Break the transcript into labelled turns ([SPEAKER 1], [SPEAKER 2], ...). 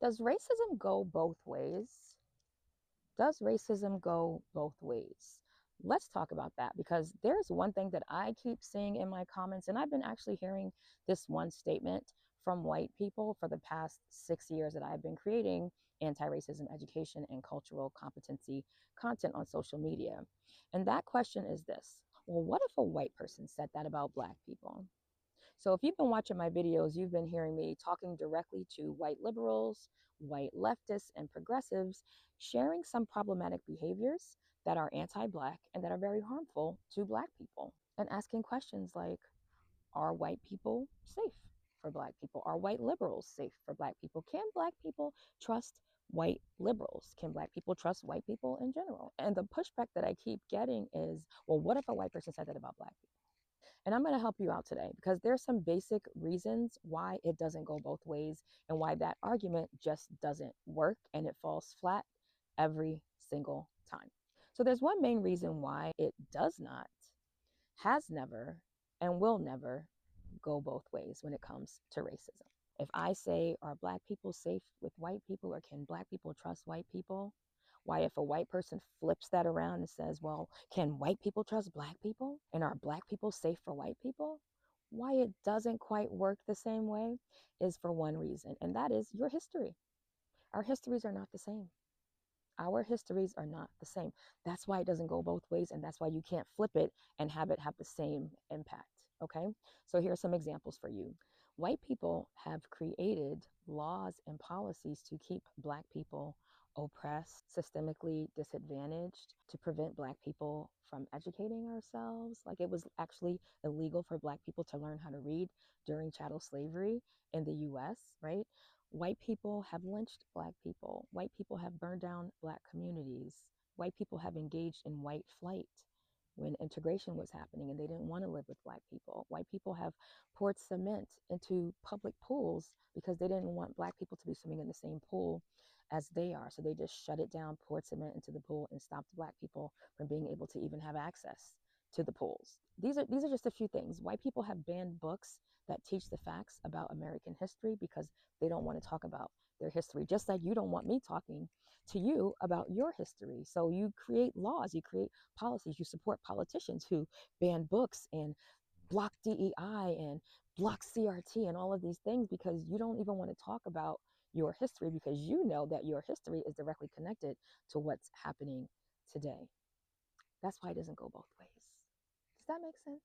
[SPEAKER 1] Does racism go both ways? Does racism go both ways? Let's talk about that, because there's one thing that I keep seeing in my comments, and I've been actually hearing this one statement from white people for the past 6 years that I've been creating anti-racism education and cultural competency content on social media. And that question is this: well, what if a white person said that about Black people? So if you've been watching my videos, you've been hearing me talking directly to white liberals, white leftists, and progressives, sharing some problematic behaviors that are anti-Black and that are very harmful to Black people, and asking questions like, are white people safe for Black people? Are white liberals safe for Black people? Can Black people trust white liberals? Can Black people trust white people in general? And the pushback that I keep getting is, well, what if a white person said that about Black people? And I'm going to help you out today, because there's some basic reasons why it doesn't go both ways and why that argument just doesn't work and it falls flat every single time. So there's one main reason why it does not, has never, and will never go both ways when it comes to racism. If I say, are Black people safe with white people, or can Black people trust white people? Why, if a white person flips that around and says, well, can white people trust Black people? And are Black people safe for white people? Why it doesn't quite work the same way is for one reason, and that is your history. Our histories are not the same. Our histories are not the same. That's why it doesn't go both ways, and that's why you can't flip it and have it have the same impact. Okay, so here are some examples for you. White people have created laws and policies to keep Black people oppressed, systemically disadvantaged, to prevent Black people from educating ourselves. Like, it was actually illegal for Black people to learn how to read during chattel slavery in the US, right? White people have lynched Black people. White people have burned down Black communities. White people have engaged in white flight when integration was happening and they didn't want to live with Black people. White people have poured cement into public pools because they didn't want Black people to be swimming in the same pool as they are. So they just shut it down, poured cement into the pool, and stopped Black people from being able to even have access to the pools. These are just a few things. White people have banned books that teach the facts about American history because they don't want to talk about their history, just like you don't want me talking to you about your history. So you create laws, you create policies, you support politicians who ban books and block DEI and block CRT and all of these things, because you don't even want to talk about your history, because you know that your history is directly connected to what's happening today. That's why it doesn't go both ways. Does that make sense?